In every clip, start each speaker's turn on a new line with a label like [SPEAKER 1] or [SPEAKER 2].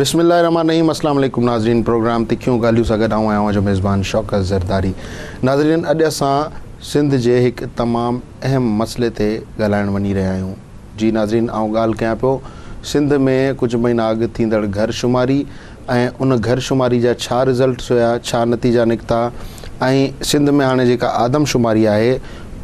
[SPEAKER 1] बिस्मिल्लाहिर्रहमानिर्रहीम। अस्सलाम वालेकुम नाज़रीन। प्रोग्राम तिखियूं ॻाल्हियूं सां गॾु आऊं जो मेज़बान शौकत ज़रदारी। नाज़रीन, अॼु असां सिंध जे हिकु तमामु अहम मसइले ते ॻाल्हाइण वञी रहिया आहियूं। जी नाज़रीन, आऊं ॻाल्हि कयां पियो सिंध में कुझु महीना अॻु थींदड़ घर शुमारी ऐं उन घर शुमारी जा छा रिज़ल्ट्स हुया, छा नतीजा निकिता ऐं सिंध में हाणे जेका आदमशुमारी आहे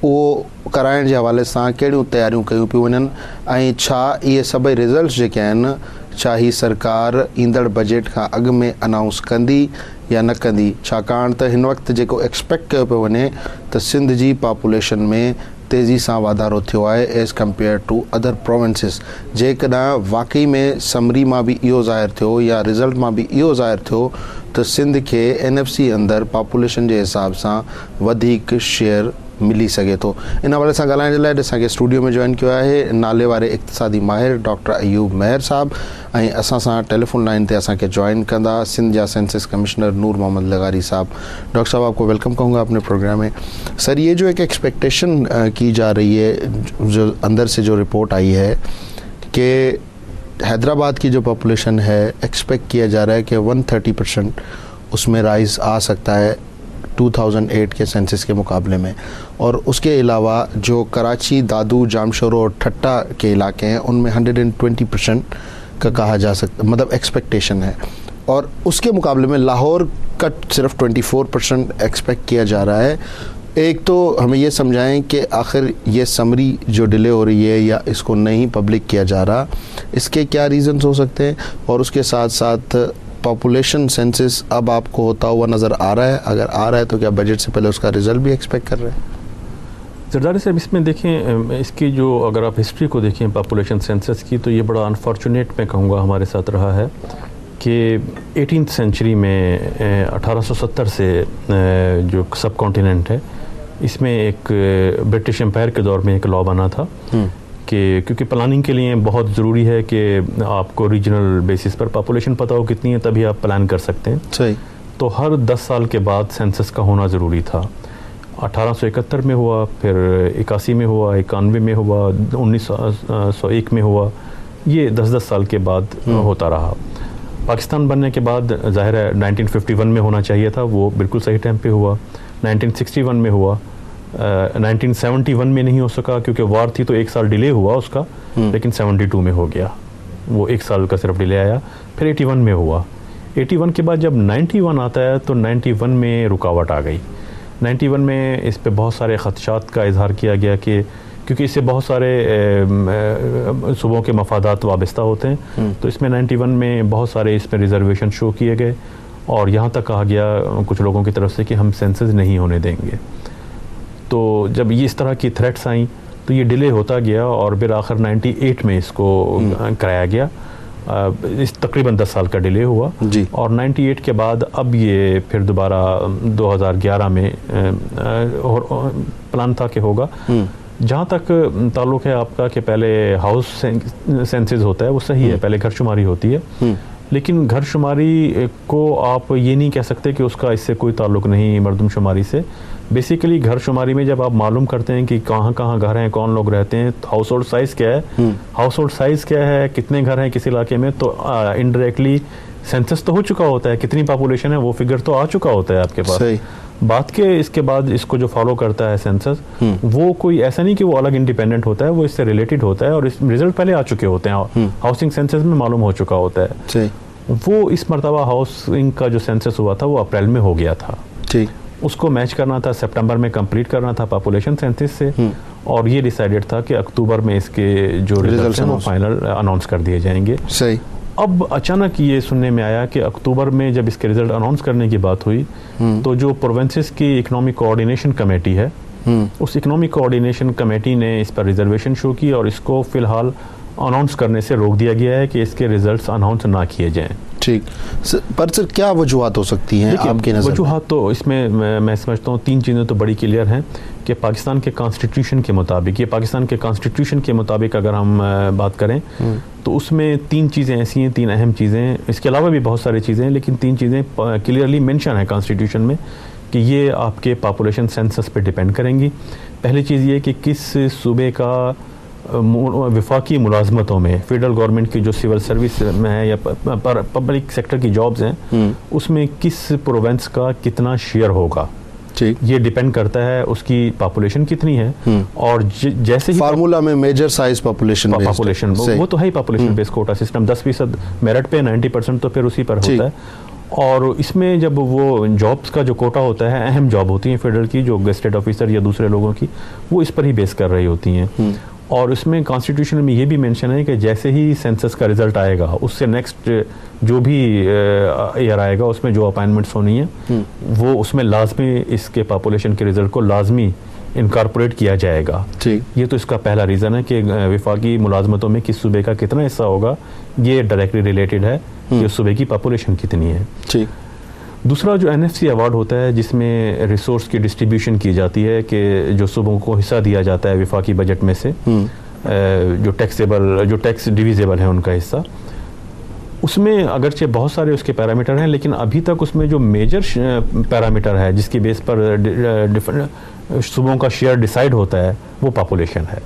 [SPEAKER 1] उहो कराइण जे हवाले सां कहिड़ियूं तयारियूं कयूं पियूं वञनि ऐं छा इहे सभई रिज़ल्ट्स जेके आहिनि छा ही सरकार ईंदड़ बजट खां अॻु में अनाउंस कंदी या न कंदी, छाकाणि त हिन वक़्तु जेको एक्सपेक्ट कयो पियो वञे त सिंध जी पॉपुलेशन में तेज़ी सां वाधारो थियो आहे एज़ कम्पेयर टू अदर प्रोविंसिस। जेकॾहिं वाकई में समरी मां बि इहो ज़ाहिर थियो या रिज़ल्ट मां बि इहो ज़ाहिर थियो त सिंध खे NFC अंदरि पॉपुलेशन जे हिसाब सां वधीक शेयर मिली सघे थो। इन हवाले सां ॻाल्हाइण जे लाइ असांखे स्टूडियो में जॉइन कयो आहे नाले वारे इक़्तिसादी माहिर डॉक्टर अयूब मेहर साहब ऐं असां सां टेलीफोन लाइन ते असांखे जॉइन कंदा सिंध जा सेंसस कमिश्नर नूर मोहम्मद लगारी साहब। डॉक्टर साहब, आपको वेलकम कहूँगा अपने प्रोग्राम में। सर, ये जो एक एक्सपेक्टेशन की जा रही है, जो अंदर से जो रिपोर्ट आई है कि हैदराबाद की जो पॉपुलेशन है एक्सपेक्ट किया जा रहा है कि 130% उसमें राइज आ सकता है 2008 के सेंसस के मुकाबले में, और उसके अलावा जो कराची, दादू, जामशोरो और ठट्टा के इलाके हैं उनमें 120% का कहा जा सकता, मतलब एक्सपेक्टेशन है, और उसके मुकाबले में लाहौर का सिर्फ 24% एक्सपेक्ट किया जा रहा है। एक तो हमें ये समझाएं कि आखिर ये समरी जो डिले हो रही है या इसको नहीं पब्लिक किया जा रहा, इसके क्या रीज़न्स हो सकते हैं, और उसके साथ साथ पॉपुलेशन सेंसस अब आपको होता हुआ नज़र आ रहा है? अगर आ रहा है तो क्या बजट से पहले उसका रिज़ल्ट भी एक्सपेक्ट कर रहे हैं?
[SPEAKER 2] जरदारी साहब, इसमें देखें, इसकी जो अगर आप हिस्ट्री को देखें पॉपुलेशन सेंसस की, तो ये बड़ा अनफॉर्चुनेट मैं कहूँगा हमारे साथ रहा है कि 18th सेंचुरी में 1870 से जो सब कॉन्टिनेंट है इसमें एक ब्रिटिश एम्पायर के दौर में एक लॉ बना था कि क्योंकि प्लानिंग के लिए बहुत ज़रूरी है कि आपको रीजनल बेसिस पर पॉपुलेशन पता हो कितनी है, तभी आप प्लान कर सकते हैं। सही। तो हर 10 साल के बाद सेंसस का होना ज़रूरी था। 1871 में हुआ, फिर 81 में हुआ, 91 में हुआ, 1901 में हुआ, ये 10-10 साल के बाद होता रहा। पाकिस्तान बनने के बाद ज़ाहिर है 1951 में होना चाहिए था, वो बिल्कुल सही टाइम पे हुआ। 1961 में हुआ, 1971 में नहीं हो सका क्योंकि वार थी तो 1 साल डिले हुआ उसका, लेकिन 72 में हो गया, वो 1 साल का सिर्फ डिले आया। फिर 81 में हुआ। 81 के बाद जब 91 आता है तो 91 में रुकावट आ गई। 91 में इस पे बहुत सारे ख़दशात का इजहार किया गया कि क्योंकि इससे बहुत सारे सूबों के मफादात वाबस्ता होते हैं, तो इसमें 91 में बहुत सारे इसमें रिजर्वेशन शो किए गए और यहाँ तक कहा गया कुछ लोगों की तरफ से कि हम सेंसस नहीं होने देंगे। तो जब ये इस तरह की थ्रेट्स आई तो ये डिले होता गया और फिर आखिर 98 में इसको कराया गया। इस तकरीबन 10 साल का डिले हुआ जी। और 98 के बाद अब ये फिर दोबारा 2011 में प्लान था कि होगा। जहाँ तक ताल्लुक़ है आपका कि पहले हाउस सेंसस होता है वो सही है, पहले घर शुमारी होती है, लेकिन घर शुमारी को आप ये नहीं कह सकते कि उसका इससे कोई ताल्लुक़ नहीं मरदम शुमारी से। बेसिकली घर शुमारी में जब आप मालूम करते हैं कि कहाँ कहाँ घर हैं, कौन लोग रहते हैं, हाउस होल्ड साइज़ क्या है, हाउस होल्ड साइज़ क्या है, कितने घर हैं किस इलाके में, तो इनडायरेक्टली सेंसस तो हो चुका होता है, कितनी पॉपुलेशन है वो फिगर तो आ चुका होता है आपके पास। सही। बात के इसके बाद इसको जो फॉलो करता है सेंसस, वो कोई ऐसा नहीं कि वो अलग इंडिपेंडेंट होता है, वो इससे रिलेटेड होता है और इस रिजल्ट पहले आ चुके होते हैं, हाउसिंग सेंसस में मालूम हो चुका होता है। सही। वो इस मरतबा हाउसिंग का जो सेंसस हुआ था वो अप्रैल में हो गया था। ठीक। उसको मैच करना था, सितंबर में कंप्लीट करना था पॉपुलेशन सेंसस से, और ये डिसाइडेड था कि अक्टूबर में इसके जो रिजल्ट्स हैं वो फाइनल अनाउंस कर दिए जाएंगे। सही। अब अचानक ये सुनने में आया कि अक्टूबर में जब इसके रिजल्ट अनाउंस करने की बात हुई तो जो प्रोविंसेस की इकोनॉमिक कोऑर्डिनेशन कमेटी है, उस इकोनॉमिक कोऑर्डिनेशन कमेटी ने इस पर रिजर्वेशन शो की और इसको फ़िलहाल अनाउंस करने से रोक दिया गया है कि इसके रिजल्ट्स अनाउंस ना किए जाएं। ठीक।
[SPEAKER 1] पर सर, क्या वजूहत हो सकती हैं आपकी नज़र में?
[SPEAKER 2] वजूहत तो इसमें मैं समझता हूँ 3 चीज़ें तो बड़ी क्लियर हैं कि पाकिस्तान के कॉन्स्टिट्यूशन के मुताबिक, ये पाकिस्तान के कॉन्स्टिट्यूशन के मुताबिक अगर हम बात करें तो उसमें 3 चीज़ें ऐसी हैं, 3 अहम चीज़ें, इसके अलावा भी बहुत सारी चीज़ें हैं, लेकिन 3 चीज़ें क्लियरली मेंशन है कॉन्स्टिट्यूशन में कि ये आपके पॉपुलेशन सेंसस पे डिपेंड करेंगी। पहली चीज़ ये कि किस सूबे का वफाकी मुलाजमतों में, फेडरल गवर्नमेंट की जो सिविल सर्विस में है या पब्लिक सेक्टर की जॉब्स हैं, उसमें किस प्रोविंस का कितना शेयर होगा, ये डिपेंड करता है उसकी पॉपुलेशन कितनी है। और जैसे ही
[SPEAKER 1] फार्मूला में मेजर साइज पॉपुलेशन
[SPEAKER 2] वो तो है ही, population based quota system, 10% merit पे, 90% तो फिर उसी पर होता है। और इसमें जब वो जॉब्स का जो कोटा होता है, अहम जॉब होती है फेडरल की, जो गेस्टेड ऑफिसर या दूसरे लोगों की, वो इस पर ही बेस कर रही होती हैं। और उसमें कॉन्स्टिट्यूशन में ये भी मेंशन है कि जैसे ही सेंसस का रिजल्ट आएगा, उससे नेक्स्ट जो भी ईयर आएगा उसमें जो अपॉइंटमेंट्स होनी है, वो उसमें लाजमी इसके पॉपुलेशन के रिजल्ट को लाजमी इनकॉर्पोरेट किया जाएगा। ये तो इसका पहला रीज़न है कि वफाकी मुलाजमतों में किस सूबे का कितना हिस्सा होगा, ये डायरेक्टली रिलेटेड है कि उस सूबे की पॉपुलेशन कितनी है। दूसरा जो NFC अवार्ड होता है, जिसमें रिसोर्स की डिस्ट्रीब्यूशन की जाती है कि जो सूबों को हिस्सा दिया जाता है वफाकी बजट में से, जो टैक्स डिविजेबल है उनका हिस्सा, उसमें अगरचे बहुत सारे उसके पैरामीटर हैं, लेकिन अभी तक उसमें जो मेजर पैरामीटर है जिसकी बेस पर डिफरेंट सूबों का शेयर डिसाइड होता है, वो पॉपुलेशन है।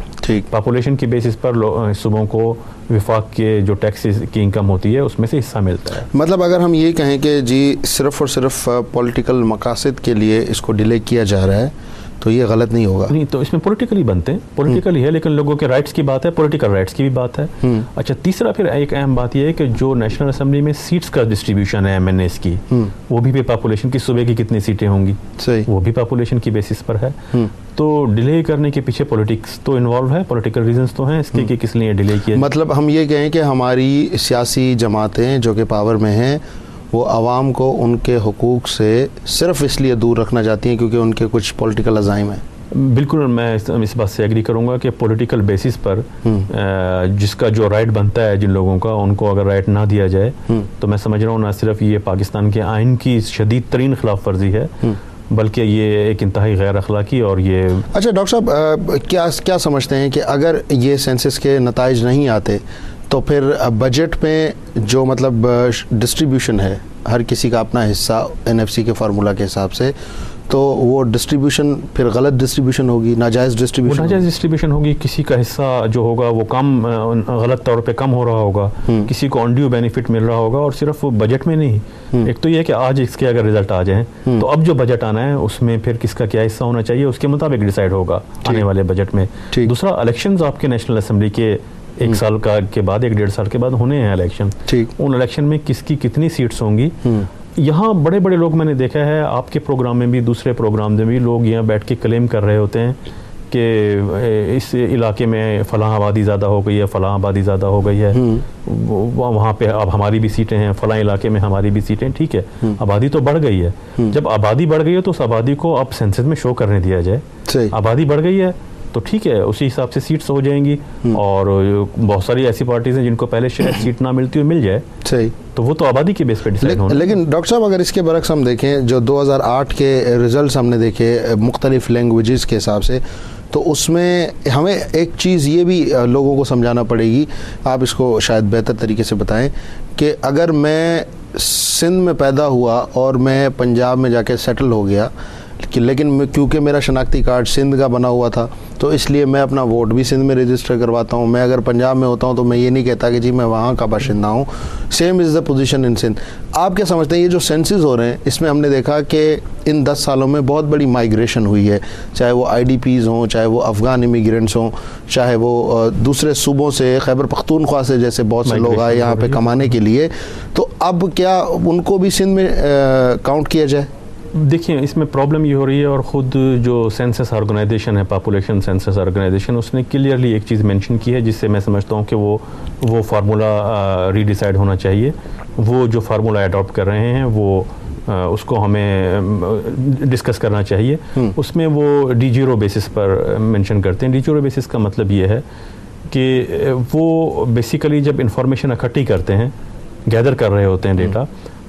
[SPEAKER 2] पॉपुलेशन की बेसिस पर सूबों को विफाक के जो टैक्स की इनकम होती है उसमें से हिस्सा मिलता है।
[SPEAKER 1] मतलब अगर हम ये कहें कि जी सिर्फ और सिर्फ पॉलिटिकल मकासद के लिए इसको डिले किया जा रहा है, तो ये गलत नहीं होगा?
[SPEAKER 2] नहीं, तो इसमें पॉलिटिकली बनते हैं, पॉलिटिकली है, लेकिन लोगों के राइट्स की बात है, पॉलिटिकल राइट्स की भी बात है। अच्छा, तीसरा फिर एक अहम बात यह है कि जो नेशनल असेंबली में सीट्स का डिस्ट्रीब्यूशन है MNAs की, वो भी पॉपुलेशन की, सूबे की कितनी सीटें होंगी, वो भी पॉपुलेशन की बेसिस पर है। तो डिले करने के पीछे पॉलिटिक्स तो इन्वॉल्व है, पॉलिटिकल रीजंस तो हैं इसके कि किस लिए डिले किया।
[SPEAKER 1] मतलब हम ये कहें कि हमारी सियासी जमातें जो कि पावर में हैं, वो आवाम को उनके हुकूक से सिर्फ इसलिए दूर रखना चाहती हैं क्योंकि उनके कुछ पॉलिटिकल अज़ाइम हैं।
[SPEAKER 2] बिल्कुल, मैं इस बात से एग्री करूंगा कि पॉलिटिकल बेसिस पर जिसका जो राइट बनता है जिन लोगों का, उनको अगर राइट ना दिया जाए, तो मैं समझ रहा हूँ ना सिर्फ ये पाकिस्तान के आइन की शदीद तरीन खिलाफ वर्जी है, बल्कि ये एक इंतहाई गैर अखलाकी और ये।
[SPEAKER 1] अच्छा डॉक्टर साहब, क्या समझते हैं कि अगर ये सेंसस के नताइज नहीं आते तो फिर बजट में जो मतलब डिस्ट्रीब्यूशन है, हर किसी का अपना हिस्सा NFC के फार्मूला के हिसाब से, तो वो डिस्ट्रीब्यूशन फिर गलत डिस्ट्रीब्यूशन होगी, नाजायज़ डिस्ट्रीब्यूशन होगी। किसी का हिस्सा जो होगा वो कम, गलत तौर पे कम हो रहा होगा, किसी को अनड्यू बेनिफिट मिल रहा होगा। और सिर्फ बजट में नहीं, एक तो ये है कि आज इसके अगर रिजल्ट आ जाए तो अब जो बजट आना है उसमें फिर किसका क्या हिस्सा होना चाहिए उसके मुताबिक डिसाइड होगा आने वाले बजट में। दूसरा, इलेक्शंस आपके नेशनल असेंबली के एक साल के बाद, 1-1.5 साल के बाद होने हैं इलेक्शन। उन इलेक्शन में किसकी कितनी सीट्स होंगी, यहाँ बड़े बड़े लोग मैंने देखा है, आपके प्रोग्राम में भी, दूसरे प्रोग्राम में भी, लोग यहाँ बैठ के क्लेम कर रहे होते हैं कि इस इलाके में फ़लाँ आबादी ज़्यादा हो गई है, फ़लाँ आबादी ज़्यादा हो गई है, वहाँ पे अब हमारी भी सीटें हैं, फ़लाँ इलाके में हमारी भी सीटें। ठीक है, आबादी तो बढ़ गई है, जब आबादी बढ़ गई है तो उस आबादी को अब सेंसस में शो करने दिया जाए। आबादी बढ़ गई है तो ठीक है, उसी हिसाब से सीट्स हो जाएंगी। और बहुत सारी ऐसी पार्टीज हैं जिनको पहले शायद सीट ना मिलती हो, मिल जाए, सही, तो वो तो आबादी के बेस पे डिसाइड होना। लेकिन डॉक्टर साहब, अगर इसके बरक्स हम देखें, जो 2008 के रिजल्ट्स हमने देखे मुख्तलिफ लैंग्वेजेस के हिसाब से, तो उसमें हमें एक चीज़ ये भी लोगों को समझाना पड़ेगी, आप इसको शायद बेहतर तरीके से बताएं, कि अगर मैं सिंध में पैदा हुआ और मैं पंजाब में जाके सेटल हो गया, लेकिन क्योंकि मेरा शनाख्ती कार्ड सिंध का बना हुआ था, तो इसलिए मैं अपना वोट भी सिंध में रजिस्टर करवाता हूँ। मैं अगर पंजाब में होता हूँ तो मैं ये नहीं कहता कि जी मैं वहाँ का बाशिंदा हूँ। Same is the position in Sindh. आप क्या समझते हैं, ये जो सेंसस हो रहे हैं, इसमें हमने देखा कि इन 10 सालों में बहुत बड़ी माइग्रेशन हुई है, चाहे वो IDPs हों, चाहे वो अफ़गान इमिग्रेंट्स हों, चाहे वो दूसरे सूबों से, खैबर पख्तूनख्वा से जैसे बहुत से लोग आए यहाँ पे कमाने के लिए, तो अब क्या उनको भी सिंध में काउंट किया जाए?
[SPEAKER 2] देखिए, इसमें प्रॉब्लम ये हो रही है, और ख़ुद जो सेंसस ऑर्गेनाइजेशन है, पॉपुलेशन सेंसस ऑर्गेनाइजेशन, उसने क्लियरली एक चीज़ मेंशन की है, जिससे मैं समझता हूँ कि वो फार्मूला रीडिसाइड होना चाहिए। वो जो फार्मूला अडॉप्ट कर रहे हैं वो उसको हमें डिस्कस करना चाहिए। उसमें वो D0 बेसिस पर मेंशन करते हैं। D0 बेसिस का मतलब ये है कि वो बेसिकली जब इंफॉर्मेशन इकट्ठी करते हैं, गैदर कर रहे होते हैं डेटा,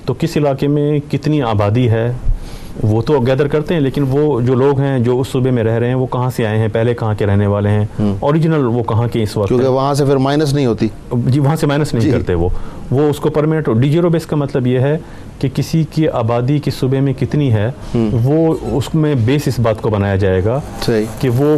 [SPEAKER 2] तो किस इलाके में कितनी आबादी है, वो तो गैदर करते हैं, लेकिन वो जो लोग हैं जो उस सूबे में रह रहे हैं वो कहाँ से आए हैं, पहले कहाँ के रहने वाले हैं, ओरिजिनल वो कहाँ के इस वक्त,
[SPEAKER 1] क्योंकि वहाँ से फिर माइनस नहीं होती
[SPEAKER 2] जी, वहाँ से माइनस नहीं करते वो उसको परमानेंट। डी0 बेस का मतलब ये है कि किसी की आबादी किस सूबे में कितनी है वो उसमें बेस इस बात को बनाया जाएगा कि वो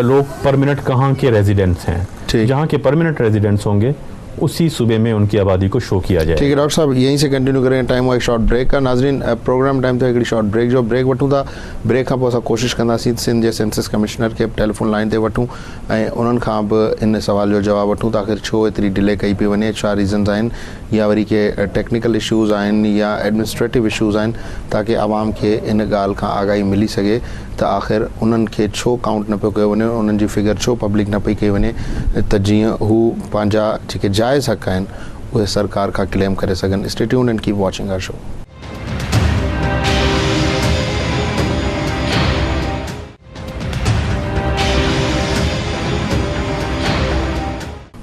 [SPEAKER 2] लोग परमानेंट कहाँ के रेजिडेंट्स हैं। जहाँ के परमानेंट रेजिडेंट्स होंगे उसी सूबे में उनकी आबादी को शो किया जाए।
[SPEAKER 1] ठीक है डॉक्टर साहब, यहीं से कंटिन्यू करेंगे। टाइम हुआ एक शॉर्ट ब्रेक का। नाज़रीन, प्रोग्राम टाइम तो एक शॉर्ट ब्रेक जो ब्रेक वठूं था, ब्रेक खां पोइ असां कोशिशि कंदासीं सिंध जे सेंसस कमिश्नर खे टेलीफोन लाइन ते वठूं ऐं उन्हनि खां बि इन सवाल जो जवाब वठूं त आख़िर छो एतिरी डिले कई पई वञे, छा रीज़न्स आहिनि, या वरी के टेक्निकल इशूज़ आहिनि या एडमिनिस्ट्रेटिव इशूज़ आहिनि, ताकि आवाम खे इन ॻाल्हि खां आगाही मिली सघे त आख़िर उन्हनि खे छो काउंट न पियो कयो वञे, उन्हनि जी फिगर छो पब्लिक न पई कई वञे, त जीअं हू पंहिंजा जेके जाइज़ हक़ आहिनि उहे सरकार खां क्लेम करे सघनि। Stay tuned and keep watching our show.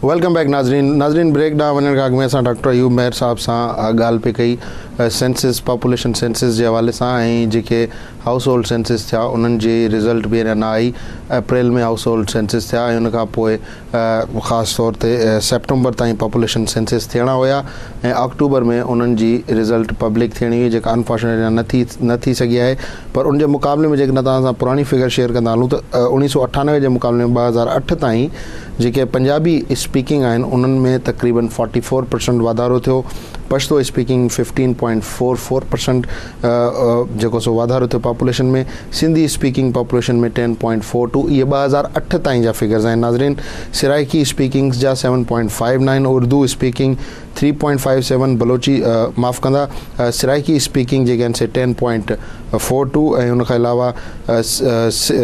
[SPEAKER 1] Welcome back नाज़रीन, ब्रेक ॾांहुं वञण खां अॻु में असां डॉक्टर अयूब मेहर साहब सां ॻाल्हि पे कई सेंसस, पॉपुलेशन सेंसस जे हवाले सां, ऐं जेके हाउस होल्ड सेंसस थिया उन्हनि जी रिज़ल्ट बि अञा न आई। अप्रैल में हाउस होल्ड सेंसस थिया ऐं उन खां पोइ ख़ासि तौर ते सेप्टेम्बर ताईं पॉपुलेशन सेंसस थियणा हुया ऐं अक्टूबर में उन्हनि जी रिज़ल्ट पब्लिक थियणी हुई, जेका अनफॉर्चुनेटली न थी सघी आहे। पर उन जे मुक़ाबले में जेकॾहिं तव्हां सां पुराणी फिगर शेयर कंदा हलूं त 1998 जे मुक़ाबले में 2008 ताईं जेके पंजाबी स्पीकिंग आहिनि उन्हनि में तक़रीबन 44% वाधारो थियो, पश्तो स्पीकिंग 15.44% जेको सो वाधारो थियो पॉपुलेशन में, सिंधी स्पीकिंग पॉपुलेशन में 10.42। इहे 2008 ताईं जा फिगर्स आहिनि नाज़रीन। सिराइकी स्पीकिंग्स जा 7.59, उर्दू स्पीकिंग 3.57, बलोची माफ़ कंदा सिराइकी स्पीकिंग जेके आहिनि से 10.42 ऐं उनखां अलावा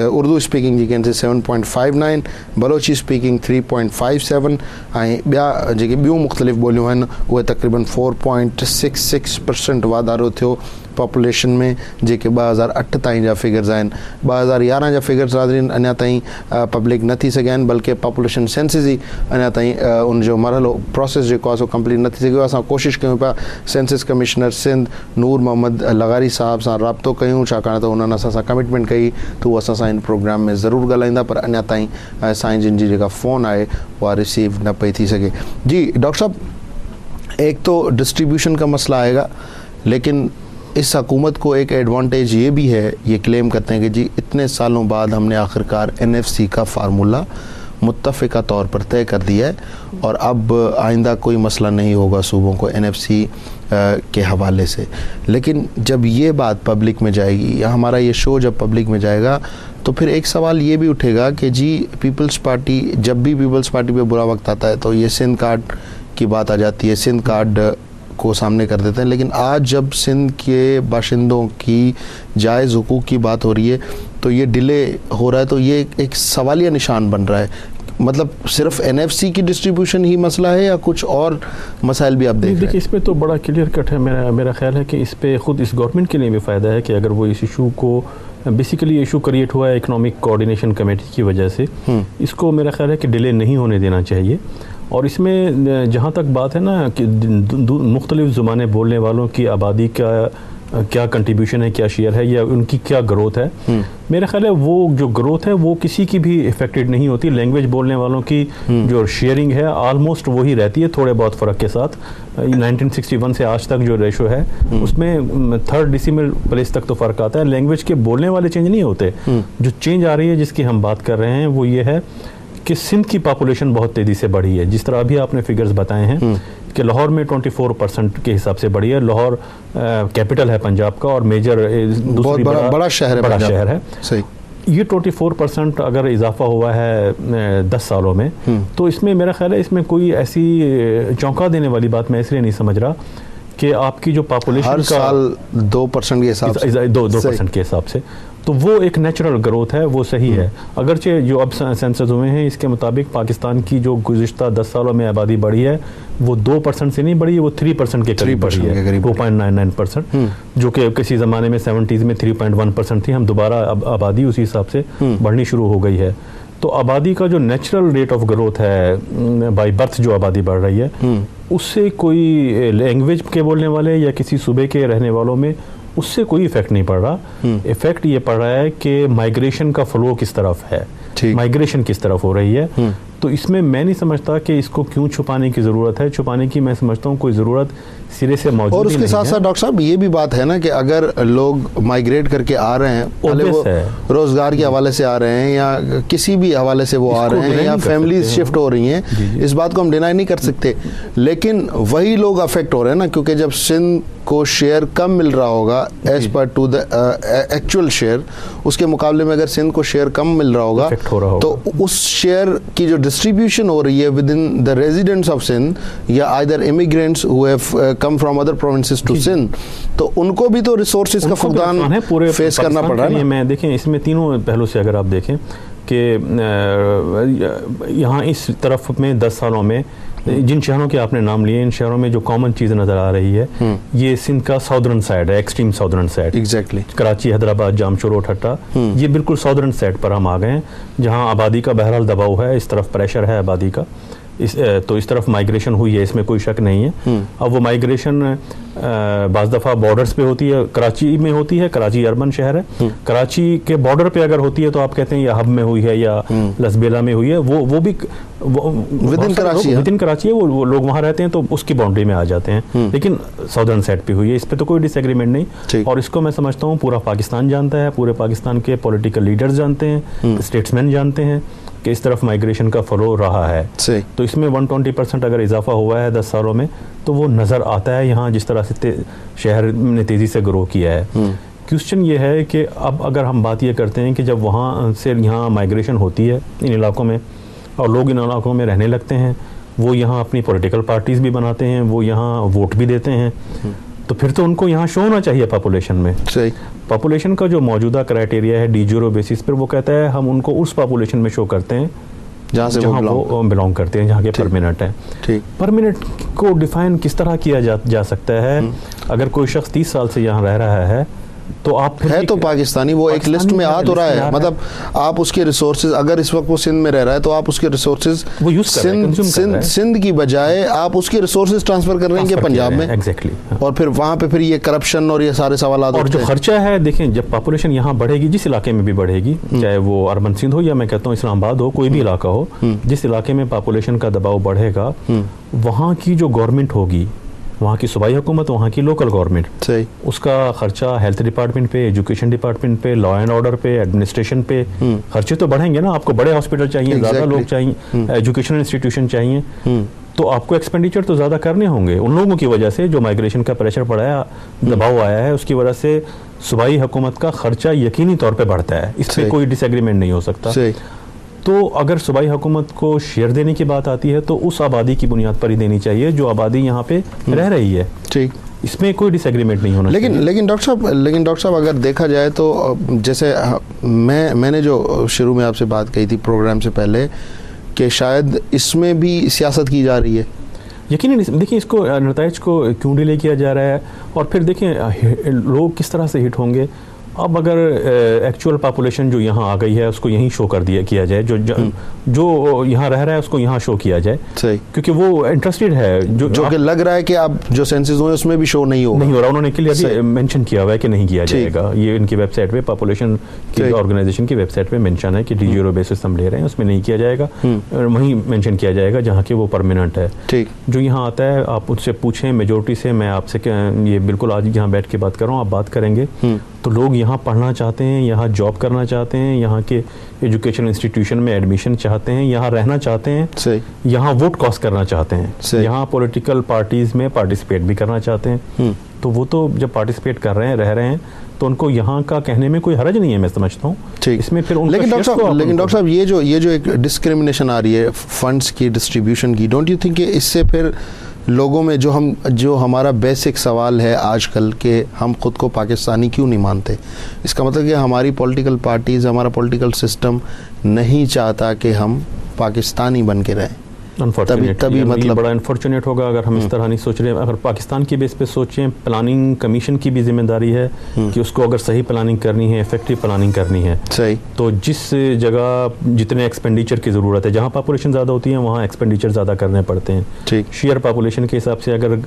[SPEAKER 1] उर्दू स्पीकिंग जेके आहिनि से 7.59, बलोची स्पीकिंग 3.57 ऐं ॿिया जेके ॿियूं मुख़्तलिफ़ ॿोलियूं आहिनि उहे तक़रीबन 4.66% वाधारो थियो पॉपुलेशन में, जेके 2008 ताईं जा फिगर्स आहिनि। 2011 जा फिगर्स नाज़रीन अञा ताईं पब्लिक न थी सघिया आहिनि, बल्कि पॉपुलेशन सेंसस ई अञा ताईं उनजो मरहलो प्रोसेस जेको आहे सो कंप्लीट न थी सघियो। असां कोशिशि कयूं पिया सेंसस कमिश्नर सिंध नूर मोहम्मद लगारी साहब सां राब्तो कयूं, छाकाणि त उन्हनि असां सां कमिटमेंट कई त उहो असां सां इन प्रोग्राम में ज़रूरु ॻाल्हाईंदा, पर अञा ताईं साईं जिन जी जेका फ़ोन आहे उहा रिसीव न पई थी सघे। जी डॉक्टर साहब, एक तो डिस्ट्रीब्यूशन का मसला आएगा, लेकिन इस हुकूमत को एक एडवांटेज ये भी है, ये क्लेम करते हैं कि जी इतने सालों बाद हमने आखिरकार NFC का फार्मूला मुत्तफ़िका तौर पर तय कर दिया है और अब आइंदा कोई मसला नहीं होगा सूबों को NFC के हवाले से। लेकिन जब ये बात पब्लिक में जाएगी या हमारा ये शो जब पब्लिक में जाएगा तो फिर एक सवाल ये भी उठेगा कि जी पीपल्स पार्टी, जब भी पीपल्स पार्टी पे बुरा वक्त आता है तो ये सिंध कार्ड की बात आ जाती है, सिंध कार्ड को सामने कर देते हैं। लेकिन आज जब सिंध के बाशिंदों की जायज़ हुकूक की बात हो रही है तो ये डिले हो रहा है, तो ये एक सवालिया निशान बन रहा है। मतलब सिर्फ NFC की डिस्ट्रीब्यूशन ही मसला है या कुछ और मसाइल भी आप देख रहे हैं?
[SPEAKER 2] देखिए, इस पे तो बड़ा क्लियर कट है। मेरा ख्याल है कि इस पे ख़ुद इस गवर्नमेंट के लिए भी फ़ायदा है कि अगर वो इस इशू को, बेसिकली इशू क्रिएट हुआ है इकोनॉमिक कोऑर्डिनेशन कमेटी की वजह से, इसको मेरा ख्याल है कि डिले नहीं होने देना चाहिए। और इसमें जहाँ तक बात है ना कि मुख्तलिफ़ ज़ुबानें बोलने वालों की आबादी का क्या कंट्रीब्यूशन है, क्या शेयर है, या उनकी क्या ग्रोथ है, मेरा ख्याल है वो जो ग्रोथ है वो किसी की भी इफेक्टेड नहीं होती। लैंग्वेज बोलने वालों की जो शेयरिंग है ऑलमोस्ट वही रहती है, थोड़े बहुत फ़र्क के साथ। 1961 से आज तक जो रेशो है उसमें 3rd डेसिमल प्लेस तक तो फ़र्क आता है। लैंग्वेज के बोलने वाले चेंज नहीं होते। जो चेंज आ रही है जिसकी हम बात कर रहे हैं वो ये है कि सिंध की पॉपुलेशन बहुत तेज़ी से बढ़ी है। जिस तरह अभी आपने फिगर्स बताए हैं कि लाहौर में 24% के हिसाब से बढ़ी है। लाहौर कैपिटल है पंजाब का और मेजर दूसरी
[SPEAKER 1] बड़ा शहर है। सही।
[SPEAKER 2] ये 24% अगर इजाफा हुआ है 10 सालों में, तो इसमें मेरा ख्याल है इसमें कोई ऐसी चौंका देने वाली बात मैं इसलिए नहीं समझ रहा कि आपकी जो पॉपुलेशन
[SPEAKER 1] हर साल 2% के हिसाब से
[SPEAKER 2] 2% के हिसाब से, तो वो एक नेचुरल ग्रोथ है, वो सही है। अगरचे जो अब सेंसस हुए हैं इसके मुताबिक पाकिस्तान की जो गुज़िश्ता 10 सालों में आबादी बढ़ी है वो 2% से नहीं बढ़ी है, वो 3% के करीब बढ़ी है, 2.99%, जो कि किसी ज़माने में 70s में 3.1% थी। हम दोबारा अब आबादी उसी हिसाब से बढ़नी शुरू हो गई है। तो आबादी का जो नेचुरल रेट ऑफ ग्रोथ है, बाई बर्थ जो आबादी बढ़ रही है, उससे कोई लैंग्वेज के बोलने वाले या किसी सूबे के रहने वालों में उससे कोई इफेक्ट नहीं पड़ रहा। इफेक्ट ये पड़ रहा है कि माइग्रेशन का फ्लो किस तरफ है, माइग्रेशन किस तरफ हो रही है। तो इसमें मैं नहीं समझता कि इसको क्यों छुपाने की ज़रूरत है। छुपाने की मैं समझता हूँ कोई ज़रूरत सिरे से मौजूद
[SPEAKER 1] और उसके साथ साथ डॉक्टर साहब ये भी बात है ना कि अगर लोग माइग्रेट करके आ रहे हैं, भले वो रोजगार के हवाले से आ रहे हैं या किसी भी हवाले से वो आ रहे हैं या फैमिली शिफ्ट हो रही हैं, इस बात को हम डिनाई नहीं कर सकते, लेकिन वही लोग अफेक्ट हो रहे हैं ना, क्योंकि जब सिंध को शेयर कम मिल रहा होगा as per to the actual share, उसके मुकाबले में अगर सिंध को शेयर कम मिल रहा होगा तो उस शेयर की जो डिस्ट्रीब्यूशन हो रही है within the residents of Sindh या either immigrants who have come from other provinces to Sindh, तो उनको भी तो रिसोर्सेज का फुकदान पूरे फेस करना पड़ रहा है।
[SPEAKER 2] मैं देखें इसमें तीनों पहलू से अगर आप देखें कि यहाँ इस तरफ में 10 सालों में जिन शहरों के आपने नाम लिए, इन शहरों में जो कॉमन चीज़ नज़र आ रही है ये सिंध का साउदर्न साइड है, extreme southern side.
[SPEAKER 1] Exactly
[SPEAKER 2] Karachi, Hyderabad, Jamshoro, Thatta, ये बिल्कुल साउदर्न साइड पर हम आ गए हैं, जहाँ आबादी का बहरहाल दबाव है, इस तरफ प्रेशर है आबादी का, तो इस तरफ माइग्रेशन हुई है, इसमें कोई शक नहीं है। अब वो माइग्रेशन बाज़ दफ़ा बॉर्डर्स पे होती है, कराची में होती है, कराची अर्बन शहर है, कराची के बॉर्डर पे अगर होती है तो आप कहते हैं या हब में हुई है या लसबेला में हुई है, वो भी विद इन कराची है, वो लोग वहाँ रहते हैं तो उसकी बाउंड्री में आ जाते हैं, लेकिन साउदर्न साइड पे हुई है, इस पर तो कोई डिसएग्रीमेंट नहीं। और इसको मैं समझता हूँ पूरा पाकिस्तान जानता है, पूरे पाकिस्तान के पॉलिटिकल लीडर्स जानते हैं, स्टेट्समैन जानते हैं कि इस तरफ माइग्रेशन का फ्लो रहा है। तो इसमें 120% अगर इजाफा हुआ है 10 सालों में तो वो नज़र आता है यहाँ, जिस तरह से शहर ने तेज़ी से ग्रो किया है। क्वेश्चन ये है कि अब अगर हम बात ये करते हैं कि जब वहाँ से यहाँ माइग्रेशन होती है इन इलाकों में और लोग इन इलाकों में रहने लगते हैं, वो यहाँ अपनी पॉलिटिकल पार्टीज़ भी बनाते हैं, वो यहाँ वोट भी देते हैं, तो फिर तो उनको यहाँ शो होना चाहिए पॉपुलेशन में।
[SPEAKER 1] सही।
[SPEAKER 2] पॉपुलेशन का जो मौजूदा क्राइटेरिया है डी0 बेसिस पर, वो कहता है हम उनको उस पॉपुलेशन में शो करते हैं जहाँ वो बिलोंग करते हैं, जहाँ के परमानेंट है। ठीक। परमानेंट को डिफाइन किस तरह किया जा सकता है? अगर कोई शख्स 30 साल से यहाँ रह रहा है तो आप
[SPEAKER 1] है तो पाकिस्तानी, वो एक लिस्ट में आ तो रहा है, मतलब आप उसके रिसोर्सेज, अगर इस वक्त वो सिंध में रह रहा है तो आप उसके रिसोर्सेज सिंध की बजाय आप उसके रिसोर्सेज ट्रांसफर कर रहे हैं पंजाब में।
[SPEAKER 2] एग्जैक्टली।
[SPEAKER 1] और फिर वहाँ पे फिर ये करप्शन और ये सारे सवाल
[SPEAKER 2] और जो खर्चा है, देखें जब पॉपुलेशन यहाँ बढ़ेगी, जिस इलाके में भी बढ़ेगी, चाहे वो अर्बन सिंध हो या मैं कहता हूँ इस्लामाबाद हो, कोई भी इलाका हो, जिस इलाके में पॉपुलेशन का दबाव बढ़ेगा, वहाँ की जो गवर्नमेंट होगी, वहाँ की सूबाई हुकूमत, वहाँ की लोकल गवर्नमेंट, सही, उसका खर्चा हेल्थ डिपार्टमेंट पे, एजुकेशन डिपार्टमेंट पे, लॉ एंड ऑर्डर पे, एडमिनिस्ट्रेशन पे, खर्चे तो बढ़ेंगे ना। आपको बड़े हॉस्पिटल चाहिए, ज़्यादा लोग चाहिए, एजुकेशनल इंस्टीट्यूशन चाहिए, तो आपको एक्सपेंडिचर तो ज़्यादा करने होंगे। उन लोगों की वजह से जो माइग्रेशन का प्रेशर पड़ा है, दबाव आया है, उसकी वजह से सूबाई हुकूमत का खर्चा यकीनी तौर पर बढ़ता है, इस पर कोई डिसएग्रीमेंट नहीं हो सकता। तो अगर सूबाई हुकूमत को शेयर देने की बात आती है तो उस आबादी की बुनियाद पर ही देनी चाहिए जो आबादी यहाँ पे रह रही है। ठीक, इसमें कोई डिसएग्रीमेंट नहीं होना चाहिए।
[SPEAKER 1] लेकिन डॉक्टर साहब अगर देखा जाए तो जैसे मैंने जो शुरू में आपसे बात कही थी प्रोग्राम से पहले कि शायद इसमें भी सियासत की जा रही है।
[SPEAKER 2] यकीनन देखिए इसको नताइज को क्यों डिले किया जा रहा है, और फिर देखें लोग किस तरह से हिट होंगे। अब अगर एक्चुअल पॉपुलेशन जो यहाँ आ गई है उसको यहीं शो कर किया जाए, जो यहाँ रह रहा है उसको यहाँ शो किया जाए, सही, क्योंकि वो इंटरेस्टेड है। जो कि
[SPEAKER 1] लग रहा है कि आप जो सेंसस हुए उसमें भी शो नहीं हो
[SPEAKER 2] रहा। उन्होंने क्लियरली मेंशन किया हुआ है कि नहीं किया जाएगा। ये इनकी वेबसाइट पे, पॉपुलेशन की ऑर्गेनाइजेशन की वेबसाइट पे मेंशन है कि डी0 बेसिस हम ले रहे हैं, उसमें नहीं किया जाएगा, वहीं मेंशन किया जाएगा जहाँ की वो परमानेंट है। ठीक, जो यहाँ आता है आप उससे पूछें, मेजोरिटी से मैं आपसे ये बिल्कुल आज यहाँ बैठ के बात कर रहा हूँ, आप बात करेंगे तो लोग यहाँ पढ़ना चाहते हैं, यहाँ जॉब करना चाहते हैं, यहाँ के एजुकेशन इंस्टीट्यूशन में एडमिशन चाहते हैं, यहाँ रहना चाहते हैं, यहाँ वोट कास्ट करना चाहते हैं, यहाँ पॉलिटिकल पार्टीज में पार्टिसिपेट भी करना चाहते हैं। तो वो तो जब पार्टिसिपेट कर रहे हैं, रह रहे हैं, तो उनको यहाँ का कहने में कोई हर्ज नहीं है, मैं समझता हूँ। इसमें फिर
[SPEAKER 1] लेकिन डॉक्टर साहब ये जो एक डिस्क्रिमिनेशन आ रही है फंड्स की डिस्ट्रीब्यूशन की, डोंट यू थिंक इससे फिर लोगों में जो हमारा बेसिक सवाल है आजकल के हम खुद को पाकिस्तानी क्यों नहीं मानते, इसका मतलब कि हमारी पॉलिटिकल पार्टीज़, हमारा पॉलिटिकल सिस्टम नहीं चाहता कि हम पाकिस्तानी बन के रहें।
[SPEAKER 2] तभी मतलब बड़ा अनफॉर्चुनेट होगा अगर हम इस तरह नहीं सोच रहे। अगर पाकिस्तान की बेस पे सोचें, प्लानिंग कमीशन की भी जिम्मेदारी है कि उसको अगर सही प्लानिंग करनी है, इफेक्टिव प्लानिंग करनी है, सही, तो जिस जगह जितने एक्सपेंडिचर की ज़रूरत है, जहाँ पॉपुलेशन ज़्यादा होती है वहाँ एक्सपेंडिचर ज़्यादा करने पड़ते हैं। ठीक, शेयर पॉपुलेशन के हिसाब से अगर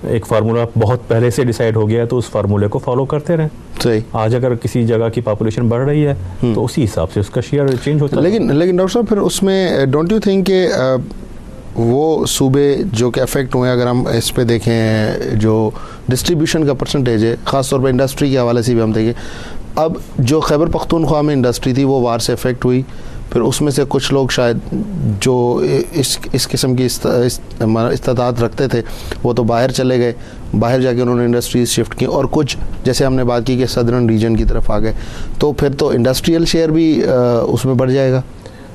[SPEAKER 2] एक फार्मूला बहुत पहले से डिसाइड हो गया है तो उस फार्मूले को फॉलो करते रहें।
[SPEAKER 1] सही।
[SPEAKER 2] आज अगर किसी जगह की पॉपुलेशन बढ़ रही है तो उसी हिसाब से उसका शेयर चेंज होता है।
[SPEAKER 1] लेकिन डॉक्टर साहब फिर उसमें डोंट यू थिंक कि वो सूबे जो कि अफेक्ट हुए, अगर हम इस पे देखें जो डिस्ट्रीब्यूशन का परसेंटेज है, ख़ासतौर पर इंडस्ट्री के हवाले से भी हम देखें, अब जो खैबर पख्तूनख्वा में इंडस्ट्री थी वो वार से इफेक्ट हुई, फिर उसमें से कुछ लोग शायद जो इस किस्म की इस्तादात रखते थे वो तो बाहर चले गए, बाहर जाके उन्होंने इंडस्ट्रीज शिफ्ट की, और कुछ जैसे हमने बात की कि सदर्न रीजन की तरफ आ गए, तो फिर तो इंडस्ट्रियल शेयर भी उसमें बढ़ जाएगा।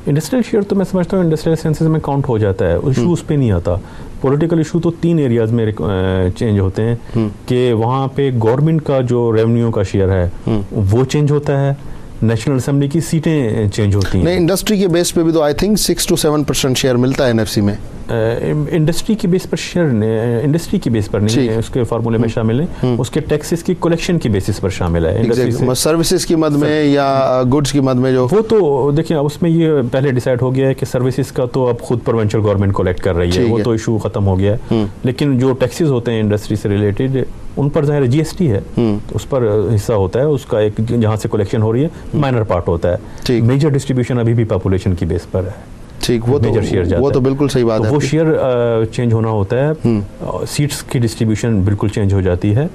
[SPEAKER 2] इंडस्ट्रियल शेयर तो मैं समझता हूँ इंडस्ट्रियल सेंसेस में काउंट हो जाता है, इशू उस पर नहीं आता। पॉलिटिकल इशू तो 3 एरियाज में चेंज होते हैं कि वहाँ पे गवर्नमेंट का जो रेवेन्यू का शेयर है वो चेंज होता है, नेशनल असेंबली की सीटें चेंज होती हैं।
[SPEAKER 1] नहीं, इंडस्ट्री के बेस पे भी तो आई थिंक 6 to 7% शेयर मिलता है एनएफसी में।
[SPEAKER 2] इंडस्ट्री के बेस पर शेयर, इंडस्ट्री की बेस पर नहीं है, उसके फार्मूले में शामिल है, उसके टैक्सेस की कलेक्शन की बेसिस पर शामिल है।
[SPEAKER 1] सर्विसेज की मद में या गुड्स की मद में जो
[SPEAKER 2] वो तो देखिए उसमें ये पहले डिसाइड हो गया है कि सर्विसेज का तो अब खुद प्रोविंशियल गवर्नमेंट कलेक्ट कर रही है, वो तो इशू खत्म हो गया है। लेकिन जो टैक्सेस होते हैं इंडस्ट्री से रिलेटेड उन पर ज़ाहिर जीएसटी है, तो उस पर हिस्सा होता है उसका, एक जहाँ से कलेक्शन हो रही है माइनर पार्ट होता है। मेजर डिस्ट्रीब्यूशन अभी भी पॉपुलेशन की बेस पर है।
[SPEAKER 1] ठीक, वो तो बिल्कुल सही बात है।
[SPEAKER 2] वो शेयर चेंज होना होता है, सीट्स की डिस्ट्रीब्यूशन बिल्कुल चेंज हो जाती है,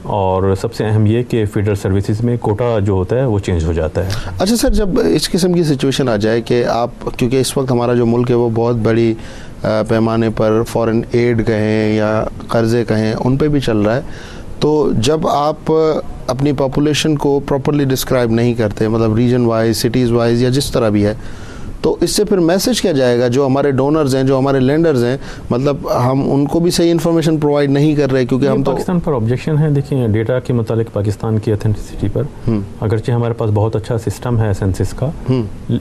[SPEAKER 2] और सबसे अहम ये कि फेडरल सर्विसेज में कोटा जो होता है वो चेंज हो जाता है।
[SPEAKER 1] अच्छा सर, जब इस किस्म की सिचुएशन आ जाए कि आप, क्योंकि इस वक्त हमारा जो मुल्क है वो बहुत बड़ी पैमाने पर फॉरेन एड कहें या कर्ज़े कहें उन पे भी चल रहा है, तो जब आप अपनी पॉपुलेशन को प्रॉपरली डिस्क्राइब नहीं करते, मतलब रीजन वाइज, सिटीज़ वाइज या जिस तरह भी है, तो इससे फिर मैसेज क्या जाएगा जो हमारे डोनर्स हैं, जो हमारे लेंडर्स हैं, मतलब हम उनको भी सही इन्फॉर्मेशन प्रोवाइड नहीं कर रहे, क्योंकि हम
[SPEAKER 2] पाकिस्तान पर ऑब्जेक्शन है। देखिए डेटा के मुतालिक पाकिस्तान की ऑथेंटिसिटी पर अगरचे हमारे पास बहुत अच्छा सिस्टम है सेंसस का,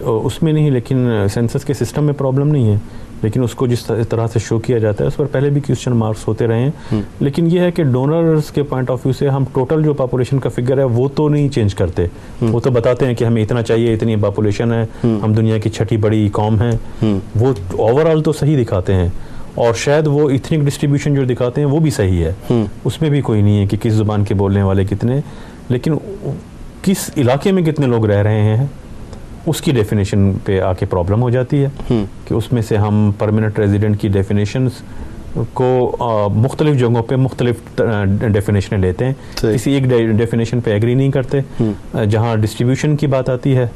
[SPEAKER 2] उसमें नहीं, लेकिन सेंसस के सिस्टम में प्रॉब्लम नहीं है, लेकिन उसको जिस तरह से शो किया जाता है उस पर पहले भी क्वेश्चन मार्क्स होते रहे हैं। लेकिन ये है कि डोनर्स के पॉइंट ऑफ व्यू से हम टोटल जो पॉपुलेशन का फिगर है वो तो नहीं चेंज करते, वो तो बताते हैं कि हमें इतना चाहिए, इतनी पॉपुलेशन है, हम दुनिया की 6ठी बड़ी कौम है, वो ओवरऑल तो सही दिखाते हैं, और शायद वो इथनिक डिस्ट्रीब्यूशन जो दिखाते हैं वो भी सही है, उसमें भी कोई नहीं है कि किस ज़ुबान के बोलने वाले कितने, लेकिन किस इलाके में कितने लोग रह रहे हैं उसकी डेफिनेशन पे आके प्रॉब्लम हो जाती है कि उसमें से हम परमानेंट रेजिडेंट की डेफिनेशंस को मुख्तलिफ जगहों पे मुख्तलिफ डेफिनेशन लेते हैं, किसी एक डेफिनेशन पे एग्री नहीं करते। जहाँ डिस्ट्रीब्यूशन की बात आती है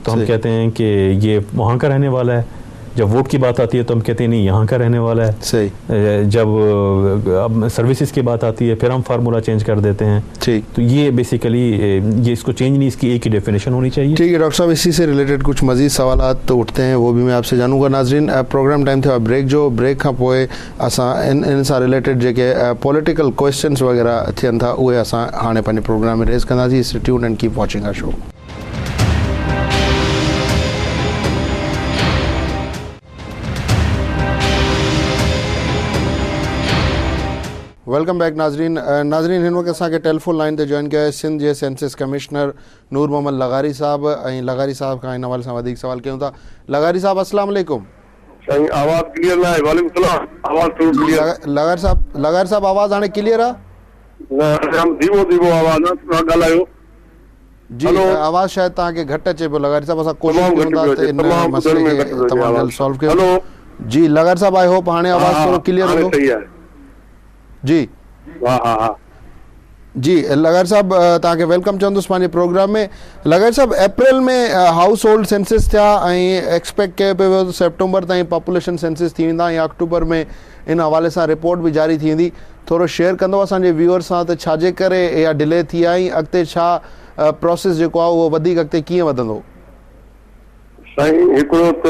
[SPEAKER 2] तो हम कहते हैं कि ये वहाँ का रहने वाला है, जब वोट की बात आती है तो हम कहते हैं नहीं यहाँ का रहने वाला है,
[SPEAKER 1] सही।
[SPEAKER 2] जब अब सर्विसेज की बात आती है फिर हम फार्मूला चेंज कर देते हैं।
[SPEAKER 1] ठीक,
[SPEAKER 2] तो ये बेसिकली ये इसको चेंज नहीं, इसकी एक ही डेफिनेशन होनी चाहिए।
[SPEAKER 1] ठीक है डॉक्टर साहब, इसी से रिलेटेड कुछ मजीद सवाल तो उठते हैं, वो भी मैं आपसे जानूंगा। नाजरीन, प्रोग्राम टाइम थे ब्रेक, जो ब्रेक खां पोइ असां इन सां रिलेटेड जेके पॉलिटिकल क्वेश्चन्स वग़ैरह थियनि था उहे असां हाणे पंहिंजे प्रोग्राम में रेज़ कंदासीं। Stay tuned and keep watching our show. Welcome back नाजरीन। हिन वक़्तु असांखे टेलीफोन लाइन ते जॉइन कयो आहे सिंध जे सेंसस कमिश्नर नूर मोहम्मद लगारी साहब, ऐं लगारी साहब खां हिन हवाले सां वधीक सवाल कयूं था। लगारी साहब अस्सलाम वालेकुम।
[SPEAKER 3] साईं आवाज़ क्लियर न आहे। वालेकुम सलाम। आवाज़ थोरो क्लियर।
[SPEAKER 1] लगार साहब आवाज़ हाणे क्लियर आहे?
[SPEAKER 3] न, धीमो आवाज़ आहे, थोरा ॻाल्हायो
[SPEAKER 1] जी। आवाज़ शायद तव्हांखे घटि अचे पियो लगारी साहब, असां कोशिशि कयूं था त इन मसइले खे तमामु जल्द सॉल्व कयूं।
[SPEAKER 3] हेलो
[SPEAKER 1] जी लगार साहब, आई होप हाणे आवाज़ थोरो क्लियर हूंदो।
[SPEAKER 3] सही आहे
[SPEAKER 1] जी।
[SPEAKER 3] हा
[SPEAKER 1] जी लगार साहब, तव्हांखे वेलकम चवंदुसि पंहिंजे प्रोग्राम में। लगार साहब, अप्रैल में हाउस होल्ड सेंसस थिया ऐं एक्सपेक्ट कयो पियो वियो सेप्टेम्बर ताईं पॉपुलेशन सेंसस थी वेंदा या अक्टूबर में इन हवाले सां रिपोर्ट भी जारी थी वेंदी। थोरो शेयर कंदो असांजे व्यूअर्स सां त छाजे करे इहा डिले थी आहे, अॻिते छा प्रोसेस जेको आहे उहो वधीक अॻिते कीअं वधंदो?
[SPEAKER 3] साईं, हिकिड़ो त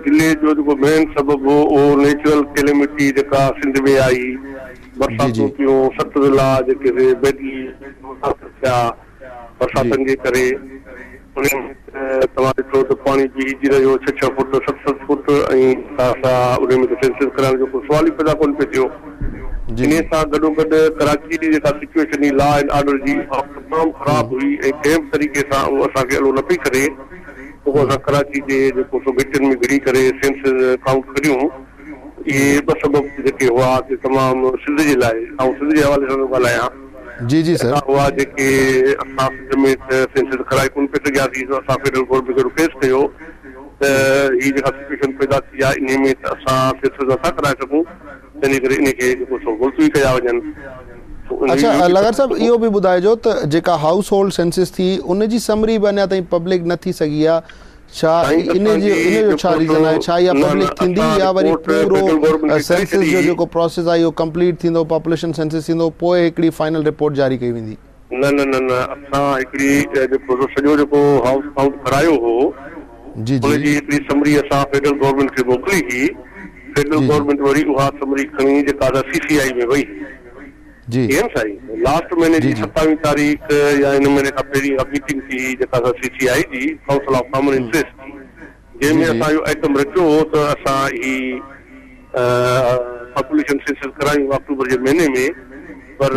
[SPEAKER 3] डिले जो जेको मेन सबबु हो उहो नेचुरल कैलेमिटी जेका सिंध में आई, बरसातूं थियूं, सतविला जेके बेदी थिया बरसातनि जे करे, तव्हां ॾिठो त पाणी जी हीजी रहियो 6 फुट 7 फुट, ऐं उन में सेंसस कराइण जो को सवाल ई पैदा कोन पियो थियो। इन सां गॾोगॾु कराची जी जेका सिचुएशन हुई, लॉ एंड ऑर्डर जी तमामु ख़राबु हुई ऐं कंहिं बि तरीक़े सां उहो असांखे हलो न पई करे। पोइ असां कराची जे जेको सो गिटियुनि में घिरी करे सेंसस काउंट करियूं। ये ॿ सबब जेके हुआ कि तमामु सिंध जे लाइ ऐं सिंध जे हवाले सां थो ॻाल्हायां।
[SPEAKER 1] जी जी सर।
[SPEAKER 3] हुआ जेके असां सिंध में सेंसस कराए कोन पिया सघियासीं, असां फेडरल गवर्नमेंट खे रिक्वेस्ट कयो त हीअ जेका सिचुएशन पैदा थी आहे इन में त असां सेंसस नथा कराए सघूं, तंहिं करे इनखे जेको सो मुलतवी कया वञनि।
[SPEAKER 1] अच्छा लगार साहब, इहो बि ॿुधाइजो त जेका हाउस होल्ड सेंसस थी उन जी समरी बि अञा ताईं पब्लिक न थी सघी आहे, छा इन जो छा रीज़न आहे? छा इहा पब्लिक थींदी या वरी पूरो सेंसस जो जेको प्रोसेस आहे इहो कंप्लीट थींदो, पॉपुलेशन सेंसस थींदो, पोइ हिकिड़ी फाइनल रिपोर्ट जारी कई वेंदी?
[SPEAKER 3] न न न न असां हिकिड़ी जेको सॼो जेको हाउस काउंट करायो हो
[SPEAKER 1] जी जी
[SPEAKER 3] उनजी हिकिड़ी समरी असां फेडरल गवर्नमेंट खे मोकिली हुई। फेडरल गवर्नमेंट वरी उहा समरी खणी जेका CCI में वई
[SPEAKER 1] जी
[SPEAKER 3] साईं। लास्ट महीने जी 27 तारीख़ या इन महीने खां पहिरीं मीटिंग थी जेका CCI जी काउंसिल ऑफ कॉमन इंटरेस्ट थी, जंहिंमें असां इहो आइटम रखियो हो त असां ही पॉपुलेशन सेंसस करायूं अक्टूबर जे महीने में, पर